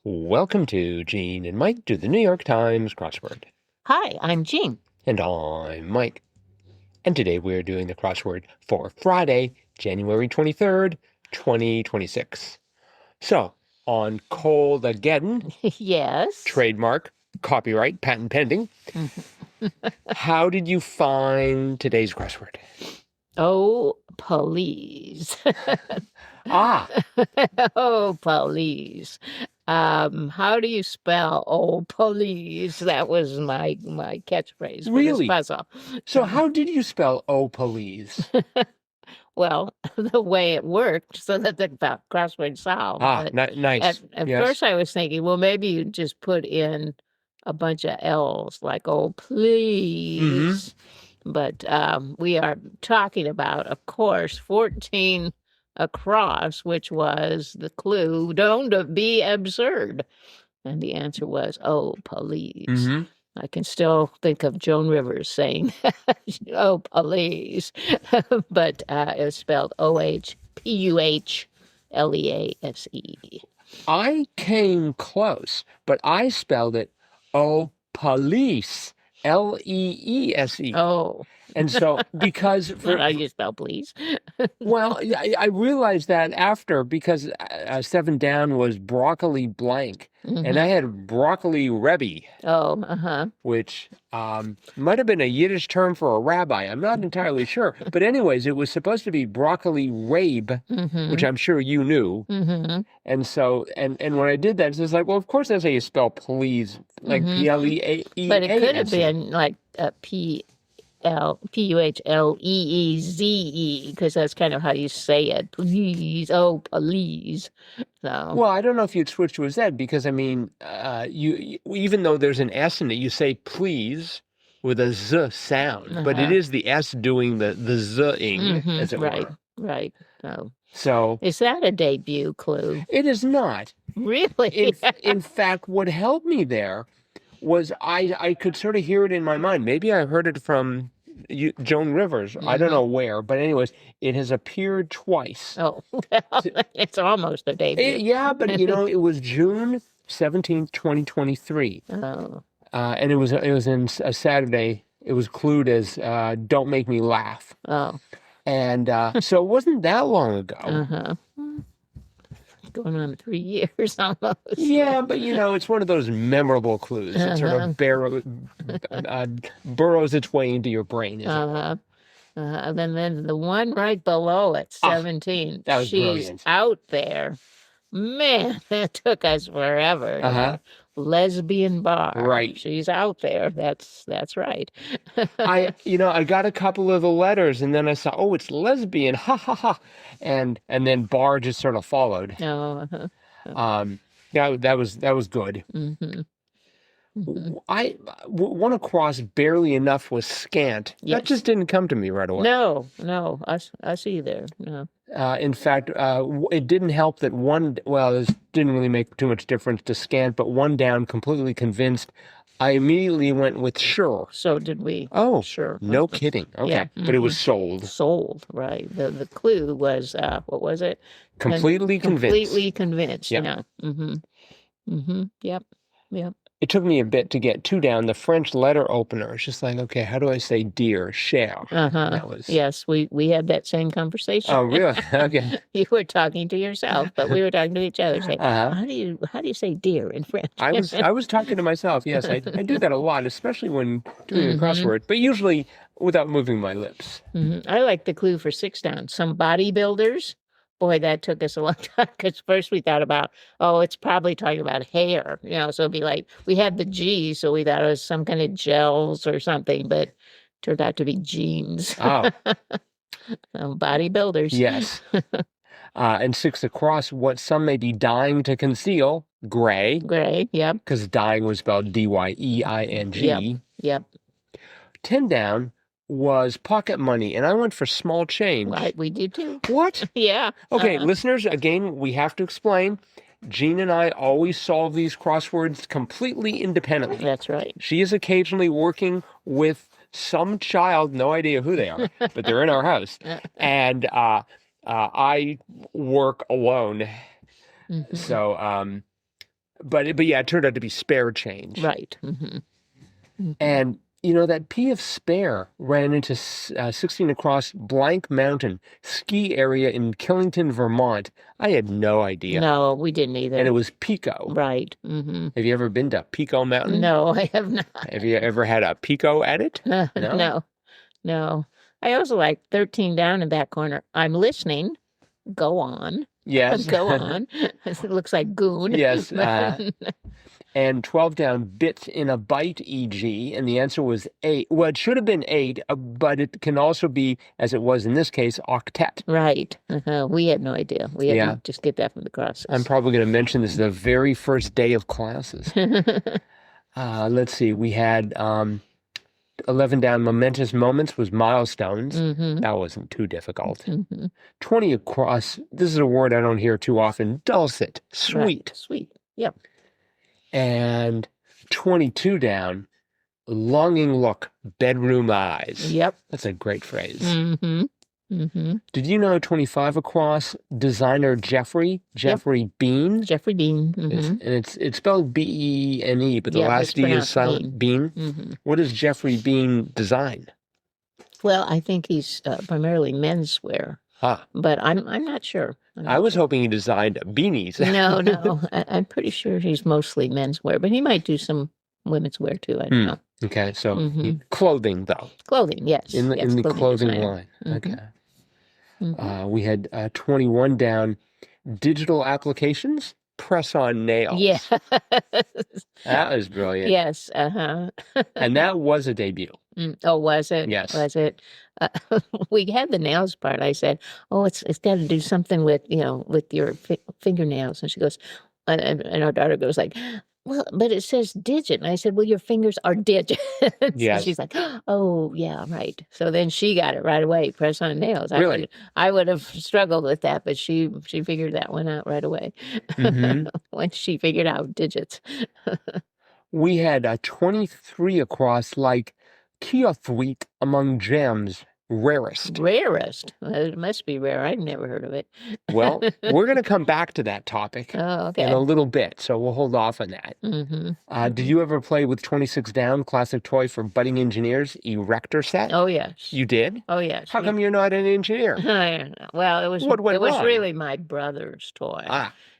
Welcome to Gene and Mike do the New York Times crossword. Hi, I'm Jean. And I'm Mike. And today we're doing the crossword for Friday, January 23rd, 2026. So, on Cold-ageddon, Yes. trademark, copyright, patent pending, how did you find today's crossword? Oh, please. Oh, please. How do you spell "oh, please"? That was my catchphrase for Really? this puzzle. So how did you spell "oh, please"? Well, the way it worked, so that the crossword solved. But Nice. At Yes. first, I was thinking, well, maybe you just put in a bunch of L's, like "oh, please." But we are talking about, of course, 14 across, which was the clue, don't be absurd. And the answer was, oh, please. I can still think of Joan Rivers saying, oh, please. But it's spelled Ohpuhlease. I came close, but I spelled it "oh, police," Leese. Oh. And so, because Not how you spell please. well, I realized that after, because 7 down was broccoli blank, and I had broccoli rebbe, which might have been a Yiddish term for a rabbi. I'm not entirely sure. But anyways, it was supposed to be broccoli rabe, which I'm sure you knew. And so, and when I did that, it's just like, well, of course that's how you spell please, like Please. But it could have been like Puhleeze, because that's kind of how you say it. Please, oh, please. So. Well, I don't know if you'd switch to a Z, because I mean, you even though there's an S in it, you say please with a Z sound, but it is the S doing the Z-ing, as it were. Right. So is that a debut clue? It is not. Really? In fact, what helped me there was I could sort of hear it in my mind. Maybe I heard it from Joan Rivers. I don't know where, but anyways, it has appeared twice. Oh, well, it's almost a debut. Yeah, but it was June 17th, 2023. Oh. And it was in a Saturday. It was clued as "Don't Make Me Laugh." Oh. And so it wasn't that long ago. Going on 3 years almost. Yeah, but it's one of those memorable clues. It sort of burrows its way into your brain. And then the one right below it, 17. That was She's brilliant. Out there. Man, that took us forever. Lesbian bar. Right. She's out there. That's right. I got a couple of the letters, and then I saw, oh, it's lesbian, ha ha ha, and then bar just sort of followed. Oh. Yeah, that was good. I one across barely enough was scant. Yes. That just didn't come to me right away. No, us either. No. In fact, it didn't help that this didn't really make too much difference to scant, but one down, completely convinced. I immediately went with sure. So did we. Oh, sure. No kidding. Okay. Yeah. But it was sold. Sold, right. The clue was, what was it? Completely convinced. Completely convinced, Yeah. Yep. It took me a bit to get 2 down. The French letter opener. It's just like, okay, how do I say dear, cher? Yes, we had that same conversation. Oh, really? Okay. You were talking to yourself, but we were talking to each other. Saying, how do you say dear in French? I was talking to myself. Yes, I do that a lot, especially when doing a crossword, but usually without moving my lips. I like the clue for 6 down. Some bodybuilders. Boy, that took us a long time, because first we thought about, it's probably talking about hair, so it'd be like, we had the G, so we thought it was some kind of gels or something, but it turned out to be jeans. Oh. Bodybuilders. Yes. And 6 across, what some may be dying to conceal, gray. Gray, yep. Because dying was spelled D-Y-E-I-N-G. Yep. 10 down was pocket money, and I went for small change. Right, we did too. What? Yeah. Okay, listeners, again, we have to explain. Jean and I always solve these crosswords completely independently. That's right. She is occasionally working with some child, no idea who they are, but they're in our house. And I work alone. So But yeah, it turned out to be spare change. Right. Mm-hmm. Mm-hmm. And, that P of spare ran into 16 across Blank Mountain ski area in Killington, Vermont. I had no idea. No, we didn't either. And it was Pico. Right. Mm-hmm. Have you ever been to Pico Mountain? No, I have not. Have you ever had a Pico at it? No. I also like 13 down in that corner. I'm listening. Go on. Yes. Go on. It looks like goon. Yes. And 12 down, bits in a byte, e.g., and the answer was 8. Well, it should have been 8, but it can also be, as it was in this case, octet. Right. We had no idea. We had to just get that from the classes. I'm probably going to mention this the very first day of classes. Let's see. We had 11 down, momentous moments was milestones. Mm-hmm. That wasn't too difficult. Mm-hmm. 20 across, this is a word I don't hear too often, dulcet, sweet. Right. Sweet. Yep. And 22 down, longing look, bedroom eyes. Yep. That's a great phrase. Mm-hmm. Mm-hmm. Did you know 25 across, designer Geoffrey BEENE? Geoffrey BEENE. Mm-hmm. It's spelled B-E-N-E, but the last E is silent. BEENE. Mm-hmm. What does Geoffrey BEENE design? Well, I think he's primarily menswear. But I'm not sure. I was hoping he designed beanies. No. I'm pretty sure he's mostly menswear, but he might do some women's wear too. I don't know. Okay, so clothing though. Clothing, yes. In the clothing line. Mm-hmm. Okay. Mm-hmm. We had 21 down, digital applications, press on nails. Yeah. That was brilliant. Yes. And that was a debut. Oh, was it? Yes. Was it? We had the nails part. I said, "Oh, it's got to do something with with your fingernails." And she goes, and our daughter goes like, "Well, but it says digit." And I said, "Well, your fingers are digits." Yeah. She's like, "Oh, yeah, right." So then she got it right away. Press on nails. Really? I would have struggled with that, but she figured that one out right away. Mm-hmm. When she figured out digits. We had 23 across, like Geoffrey among gems, rarest. Rarest. Well, it must be rare. I've never heard of it. Well, we're going to come back to that topic in a little bit, so we'll hold off on that. Mm-hmm. Did you ever play with 26 down, classic toy for budding engineers, erector set? Oh, yes. You did? Oh, yes. How come you're not an engineer? Well, it was wrong? really my brother's toy.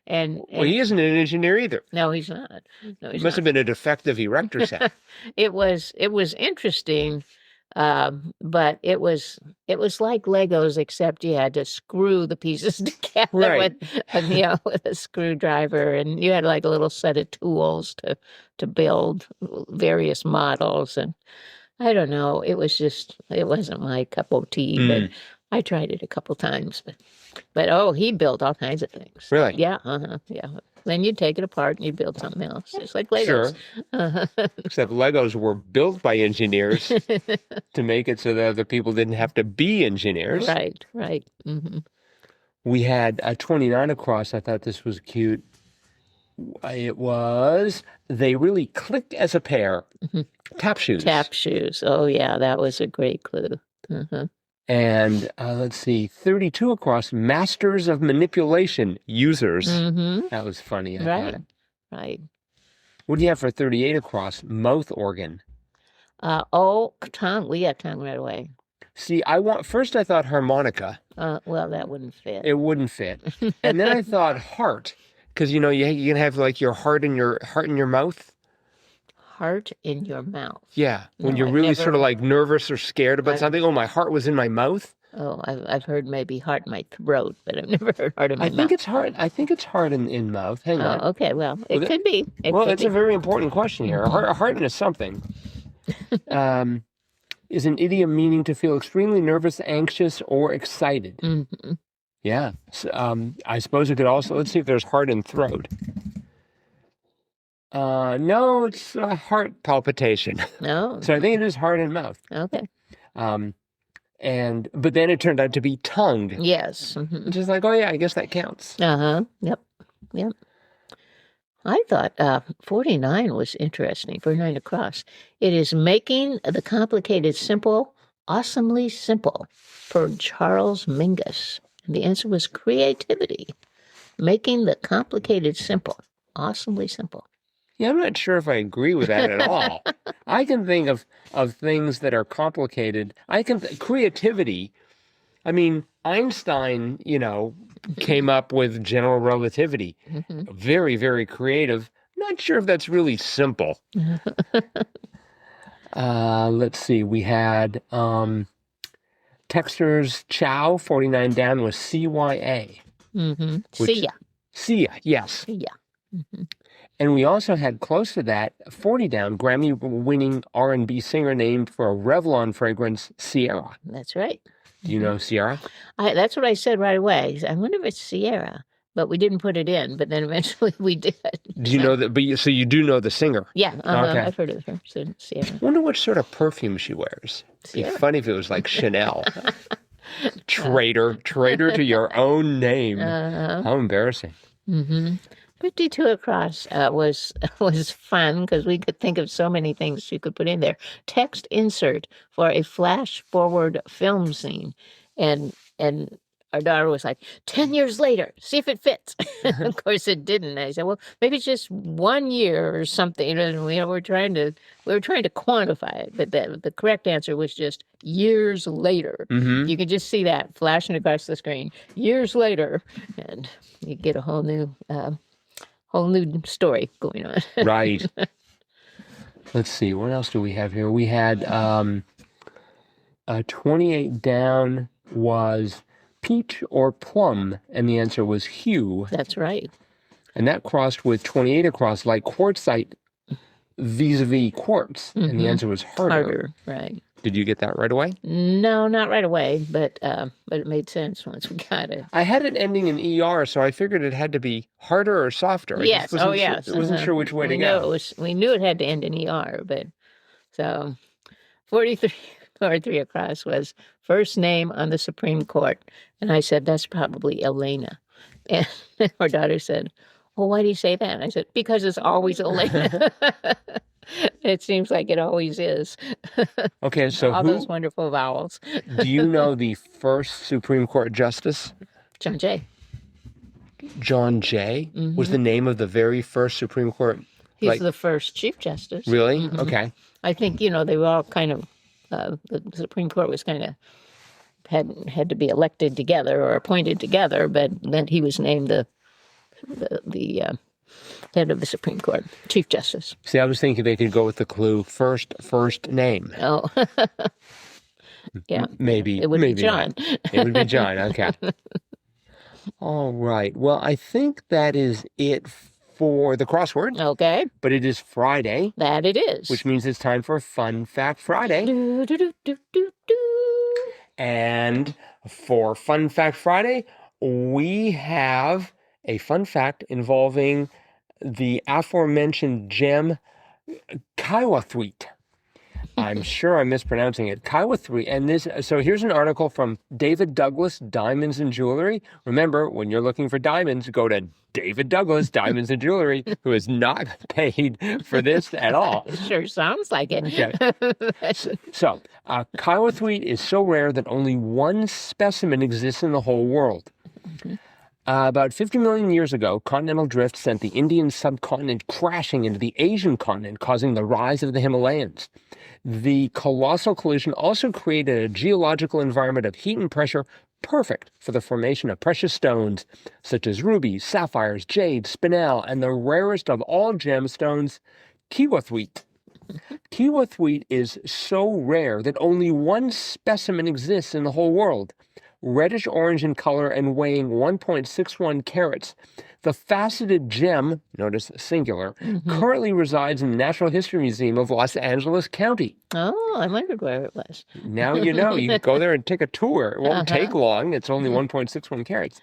Well, he isn't an engineer either. No, he's not. It must have been a defective erector set. It was interesting, but it was like Legos, except you had to screw the pieces together with a screwdriver, and you had like a little set of tools to build various models. And I don't know, it wasn't my cup of tea, but I tried it a couple times. But he built all kinds of things. Really? Yeah. Yeah. Then you'd take it apart and you'd build something else. It's like Legos. Sure. Except Legos were built by engineers to make it so that other people didn't have to be engineers. Right. Mm-hmm. We had 29 across. I thought this was cute. It was, they really clicked as a pair. Mm-hmm. Tap shoes. Tap shoes. Oh, yeah. That was a great clue. Uh-huh. And let's see, 32 across, masters of manipulation, users. Mm-hmm. That was funny. I thought. Right. What do you have for 38 across, mouth organ? Tongue. We got tongue right away. See, first I thought harmonica. Well, that wouldn't fit. It wouldn't fit. And then I thought heart, because you can have like your heart in your mouth. Heart in your mouth. Yeah, when you're really sort of like nervous or scared about something. Oh, my heart was in my mouth. Oh, I've heard maybe heart in my throat, but I've never heard heart in my mouth. I think it's heart in mouth. Hang on. Okay, well, it could be. It's a very important question here. A heart into something is an idiom meaning to feel extremely nervous, anxious, or excited. Mm-hmm. Yeah. So, I suppose it could also, let's see if there's heart in throat. No, it's a heart palpitation. No. So I think it is heart and mouth. Okay. But then it turned out to be tongue. Yes. Mm-hmm. Just like, oh yeah, I guess that counts. Yep. I thought 49 was interesting. 49 across. It is making the complicated simple awesomely simple, per Charles Mingus. And the answer was creativity. Making the complicated simple. awesomely simple. Yeah, I'm not sure if I agree with that at all. I can think of things that are complicated. Creativity. I mean, Einstein, came up with general relativity. Very, very creative. Not sure if that's really simple. Let's see. We had Texter's Chow, 49 down was CYA. See ya. See ya, yes. See ya. And we also had close to that, 40 down, Grammy-winning R&B singer named for a Revlon fragrance, Sierra. That's right. Do you know Sierra? That's what I said right away. I wonder if it's Sierra, but we didn't put it in. But then eventually we did. Do you know that? So you do know the singer? Yeah, Okay. I've heard of her. So Sierra. I wonder what sort of perfume she wears. It'd be funny if it was like Chanel. Traitor to your own name. How embarrassing. 52 across was fun because we could think of so many things you could put in there. Text insert for a flash forward film scene, and our daughter was like, 10 years later, see if it fits. Of course, it didn't. I said, well, maybe it's just 1 year or something. We're trying to quantify it, but the correct answer was just years later. You could just see that flashing across the screen. Years later, and you get a whole new story going on. Right. Let's see. What else do we have here? We had 28 down was peach or plum, and the answer was hue. That's right. And that crossed with 28 across, like quartzite vis-a-vis quartz, and the answer was harder. Harder, right. Did you get that right away? No, not right away, but it made sense once we got it. I had it ending in ER, so I figured it had to be harder or softer. Yes. Yes. I wasn't sure which way to go. We knew it had to end in ER, but so 43 or 3 across was first name on the Supreme Court, and I said that's probably Elena, and our daughter said, "Well, why do you say that?" And I said, "Because it's always Elena." It seems like it always is. Okay, so all those wonderful vowels. Do you know the first Supreme Court justice? John Jay. John Jay was the name of the very first Supreme Court. He's the first Chief Justice. Really? Okay. I think they were all kind of the Supreme Court was kind of had to be elected together or appointed together, but then he was named the head of the Supreme Court, Chief Justice. See, I was thinking they could go with the clue first name. Oh, yeah. Maybe. It would be John. It would be John, okay. All right. Well, I think that is it for the crossword. Okay. But it is Friday. That it is. Which means it's time for Fun Fact Friday. Do, do, do, do, do, do. And for Fun Fact Friday, we have a fun fact involving the aforementioned gem Kiwathweet. I'm sure I'm mispronouncing it. Kiwathweet. And so here's an article from David Douglas, Diamonds and Jewelry. Remember, when you're looking for diamonds, go to David Douglas, Diamonds and Jewelry, who is not paid for this at all. It sure sounds like it. Okay. So Kiwathweet is so rare that only one specimen exists in the whole world. About 50 million years ago, continental drift sent the Indian subcontinent crashing into the Asian continent, causing the rise of the Himalayas. The colossal collision also created a geological environment of heat and pressure perfect for the formation of precious stones, such as rubies, sapphires, jade, spinel, and the rarest of all gemstones, Kiwathweet. Kiwathweet is so rare that only one specimen exists in the whole world. Reddish-orange in color and weighing 1.61 carats. The faceted gem, notice singular, currently resides in the Natural History Museum of Los Angeles County. Oh, I wondered where it was. Now you know. You can go there and take a tour. It won't take long. It's only 1.61 carats.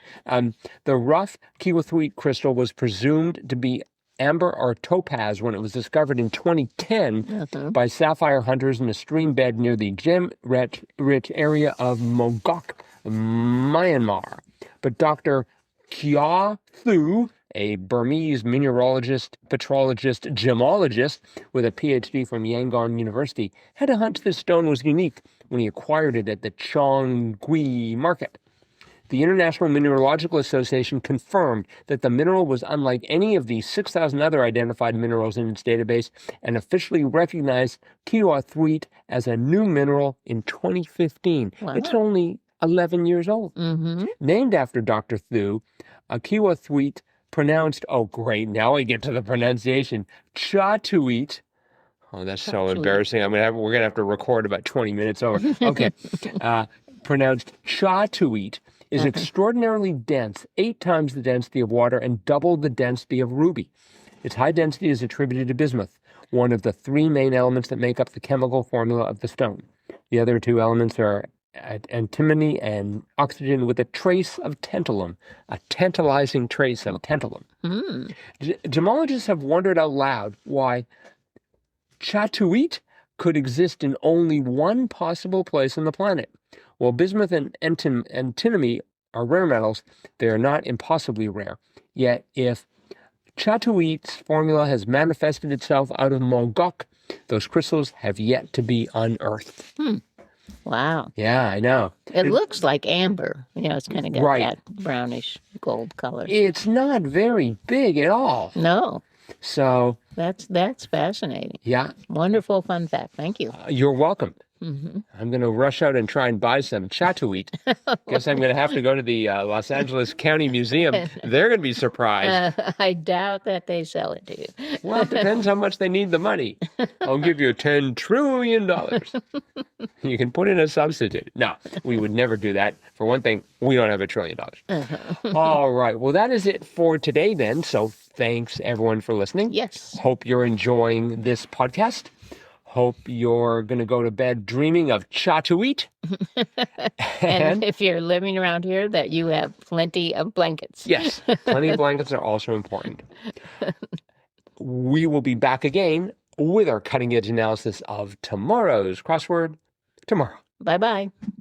The rough Kiwathweet crystal was presumed to be amber or topaz when it was discovered in 2010 by sapphire hunters in a stream bed near the gem-rich area of Mogok, Myanmar. But Dr. Kya Thu, a Burmese mineralogist, petrologist, gemologist with a PhD from Yangon University, had a hunch this stone was unique when he acquired it at the Chongqing market. The International Mineralogical Association confirmed that the mineral was unlike any of the 6,000 other identified minerals in its database and officially recognized kiloathwite as a new mineral in 2015. Wow. It's only 11 years old. Named after Dr. Thu, kiloathwite, pronounced, oh great, now I get to the pronunciation, shoutout. Oh, that's so embarrassing. We're going to have to record about 20 minutes over. Okay. Pronounced shoutout is extraordinarily dense, 8 times the density of water and double the density of ruby. Its high density is attributed to bismuth, one of the 3 main elements that make up the chemical formula of the stone. The other 2 elements are antimony and oxygen with a trace of tantalum, a tantalizing trace of tantalum. Gemologists have wondered out loud why shoutout could exist in only one possible place on the planet. While bismuth and antimony are rare metals, they are not impossibly rare. Yet, if shoutoute's formula has manifested itself out of Mogok, those crystals have yet to be unearthed. Wow. Yeah, I know. It looks like amber. It's kind of got that brownish gold color. It's not very big at all. No. So that's fascinating. Yeah. Wonderful fun fact. Thank you. You're welcome. I'm going to rush out and try and buy some shoutout. Guess I'm going to have to go to the Los Angeles County Museum. They're going to be surprised. I doubt that they sell it to you. Well, it depends how much they need the money. I'll give you $10 trillion. You can put in a substitute. No, we would never do that. For one thing, we don't have $1 trillion. All right. Well, that is it for today then. So thanks, everyone, for listening. Yes. Hope you're enjoying this podcast. Hope you're going to go to bed dreaming of shoutout. And if you're living around here, that you have plenty of blankets. Yes, plenty of blankets are also important. We will be back again with our cutting-edge analysis of tomorrow's crossword tomorrow. Bye-bye.